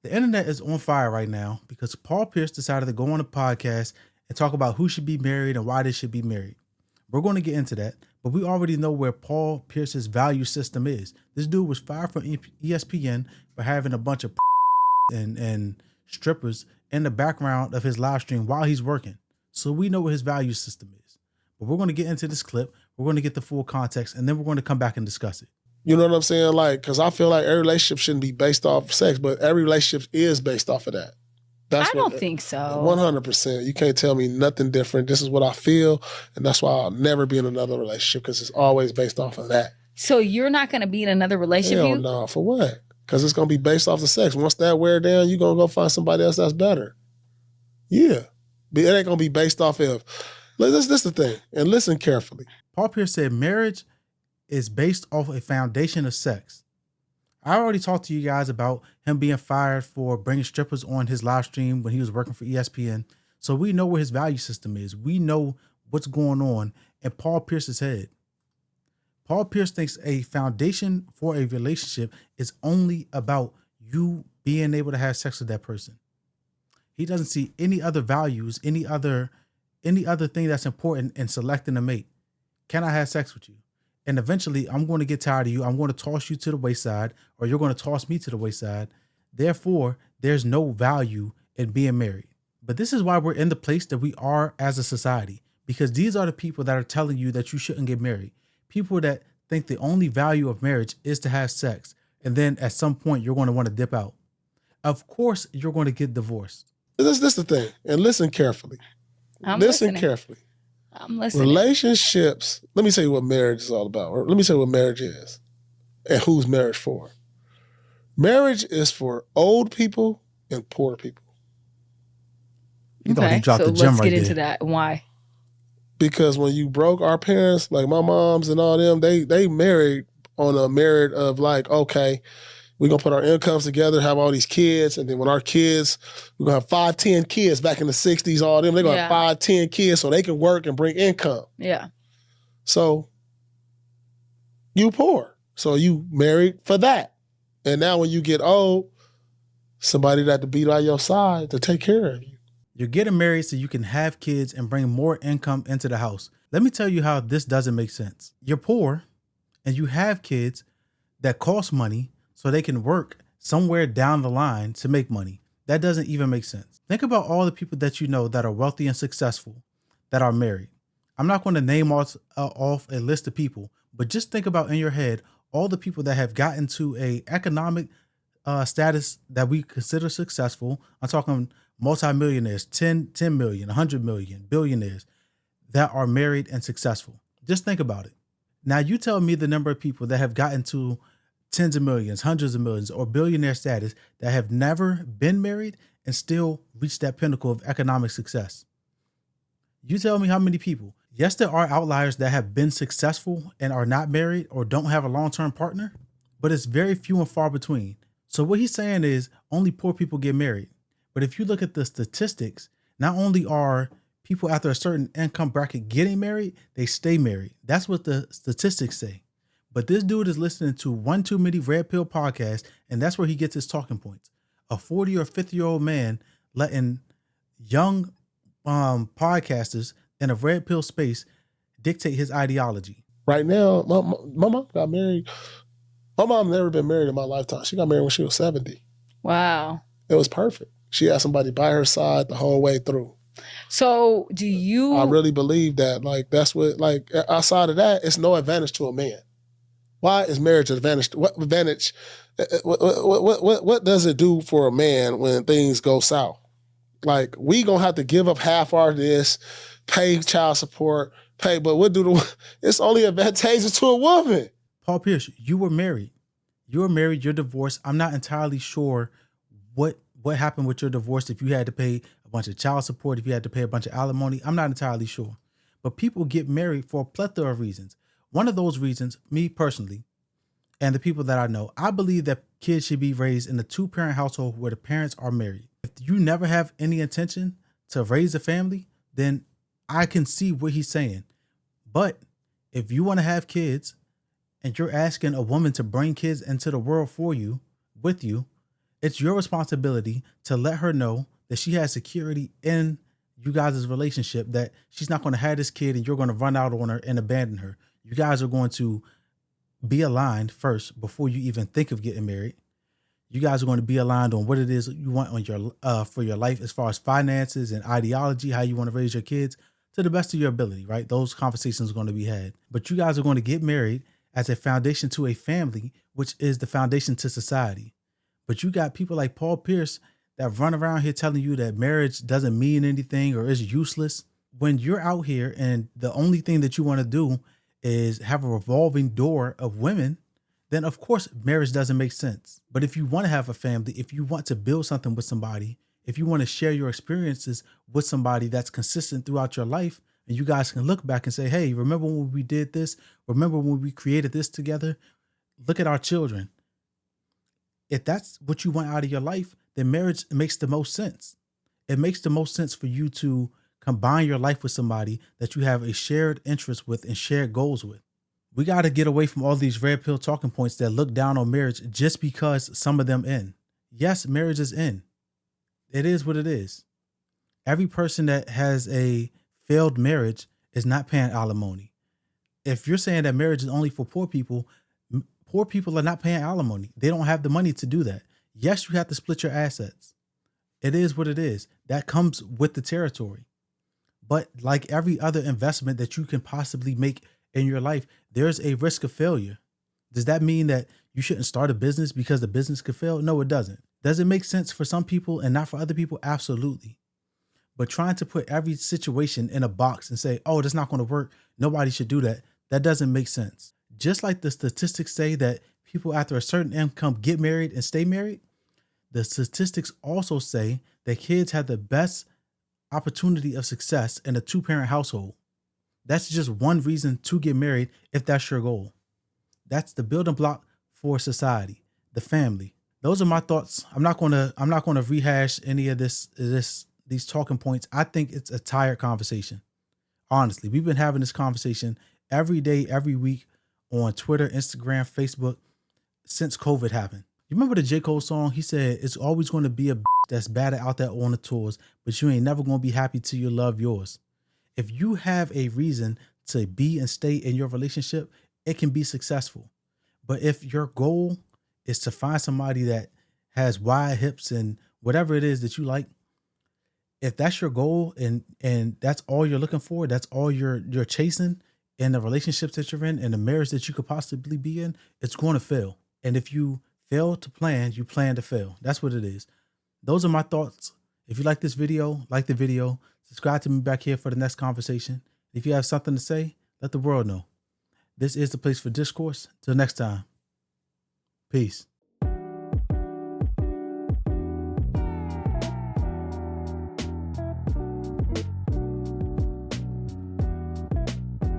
The internet is on fire right now because Paul Pierce decided to go on a podcast and talk about who should be married and why they should be married. We're going to get into that, but we already know where Paul Pierce's value system is. This dude was fired from ESPN for having a bunch of and strippers in the background of his live stream while he's working. So we know what his value system is. But we're going to get into this clip. We're going to get the full context, and then we're going to come back and discuss it. You know what I'm saying? Like, because I feel like every relationship shouldn't be based off of sex, but every relationship is based off of that. I don't think so. 100%. You can't tell me nothing different. This is what I feel, and that's why I'll never be in another relationship, because it's always based off of that. So you're not going to be in another relationship? Hell no. For what? Because it's going to be based off the sex. Once that wear down, you're going to go find somebody else that's better. Yeah. But it ain't going to be based off of... This is the thing, and listen carefully. Paul Pierce said marriage is based off a foundation of sex. I already talked to you guys about him being fired for bringing strippers on his live stream when he was working for ESPN. So we know where his value system is. We know what's going on in Paul Pierce's head. Paul Pierce thinks a foundation for a relationship is only about you being able to have sex with that person. He doesn't see any other values, any other thing that's important in selecting a mate. Can I have sex with you? And eventually I'm going to get tired of you. I'm going to toss you to the wayside, or you're going to toss me to the wayside. Therefore, there's no value in being married. But this is why we're in the place that we are as a society, because these are the people that are telling you that you shouldn't get married. People that think the only value of marriage is to have sex. And then at some point you're going to want to dip out. Of course, you're going to get divorced. This is the thing. And listen carefully. Listen carefully. I'm listening. Relationships, let me tell you what marriage is all about. Or let me tell you what marriage is and who's marriage for. Marriage is for old people and poor people. You thought he dropped the gem let's right get into there. that. Why? Because when you broke, our parents, like my moms and all them, they married on a merit of like, okay, we're going to put our incomes together, have all these kids, and then when our kids, we're going to have 5, 10 kids back in the 60s, all them, they're going to have 5, 10 kids so they can work and bring income. Yeah. So you poor. So you married for that. And now when you get old, somebody that to be by your side to take care of you. You're getting married so you can have kids and bring more income into the house. Let me tell you how this doesn't make sense. You're poor and you have kids that cost money so they can work somewhere down the line to make money. That doesn't even make sense. Think about all the people that you know that are wealthy and successful that are married. I'm not going to name off a list of people, but just think about in your head all the people that have gotten to a economic status that we consider successful. I'm talking multimillionaires, 10 million, 100 million, billionaires that are married and successful. Just think about it. Now you tell me the number of people that have gotten to tens of millions, hundreds of millions, or billionaire status that have never been married and still reached that pinnacle of economic success. You tell me how many people. Yes, there are outliers that have been successful and are not married or don't have a long-term partner, but it's very few and far between. So what he's saying is only poor people get married. But if you look at the statistics, not only are people after a certain income bracket getting married, they stay married. That's what the statistics say. But this dude is listening to One Too Many Red Pill podcast, and that's where he gets his talking points. A 40 or 50-year-old man letting young podcasters in a red pill space dictate his ideology. Right now, my mom got married. My mom never been married in my lifetime. She got married when she was 70. Wow. It was perfect. She had somebody by her side the whole way through. So do you... I really believe that. Like, that's what, like, outside of that, it's no advantage to a man. Why is marriage an advantage? What advantage? What does it do for a man when things go south? Like, we gonna have to give up half our this, pay child support, but it's only advantageous to a woman. Paul Pierce, you were married. You're divorced. I'm not entirely sure what happened with your divorce, if you had to pay a bunch of child support, if you had to pay a bunch of alimony. I'm not entirely sure. But people get married for a plethora of reasons. One of those reasons, me personally, and the people that I know, I believe that kids should be raised in a 2-parent household where the parents are married. If you never have any intention to raise a family, then I can see what he's saying. But if you want to have kids and you're asking a woman to bring kids into the world for you, with you, It's your responsibility to let her know that she has security in you guys' relationship, that she's not going to have this kid and you're going to run out on her and abandon her. You guys are going to be aligned first before you even think of getting married. You guys are going to be aligned on what it is you want on your for your life as far as finances and ideology, how you want to raise your kids to the best of your ability, right? Those conversations are going to be had. But you guys are going to get married as a foundation to a family, which is the foundation to society. But you got people like Paul Pierce that run around here telling you that marriage doesn't mean anything or is useless. When you're out here and the only thing that you want to do is have a revolving door of women, then of course marriage doesn't make sense. But if you want to have a family, if you want to build something with somebody, if you want to share your experiences with somebody that's consistent throughout your life, and you guys can look back and say, hey, remember when we did this? Remember when we created this together? Look at our children. If that's what you want out of your life, then marriage makes the most sense. It makes the most sense for you to combine your life with somebody that you have a shared interest with and shared goals with. We got to get away from all these red pill talking points that look down on marriage just because some of them end. Yes, marriage is in. It is what it is. Every person that has a failed marriage is not paying alimony. If you're saying that marriage is only for poor people are not paying alimony. They don't have the money to do that. Yes, you have to split your assets. It is what it is. That comes with the territory. But like every other investment that you can possibly make in your life, there's a risk of failure. Does that mean that you shouldn't start a business because the business could fail? No, it doesn't. Does it make sense for some people and not for other people? Absolutely. But trying to put every situation in a box and say, oh, that's not going to work, nobody should do that, that doesn't make sense. Just like the statistics say that people after a certain income get married and stay married, the statistics also say that kids have the best opportunity of success in a two-parent household. That's just one reason to get married if that's your goal. That's the building block for society, the family. Those are my thoughts. I'm not gonna rehash any of these talking points. I think it's a tired conversation. Honestly, we've been having this conversation every day, every week on Twitter, Instagram, Facebook since COVID happened. You remember the J. Cole song? He said, it's always going to be a that's bad out there on the tours, but you ain't never going to be happy till you love yours. If you have a reason to be and stay in your relationship, it can be successful. But if your goal is to find somebody that has wide hips and whatever it is that you like, if that's your goal and that's all you're looking for, that's all you're chasing in the relationships that you're in and the marriage that you could possibly be in, it's going to fail. And if you fail to plan, you plan to fail. That's what it is. Those are my thoughts. If you like this video, like the video, subscribe to me back here for the next conversation. If you have something to say, let the world know. This is the place for discourse. Till next time. Peace.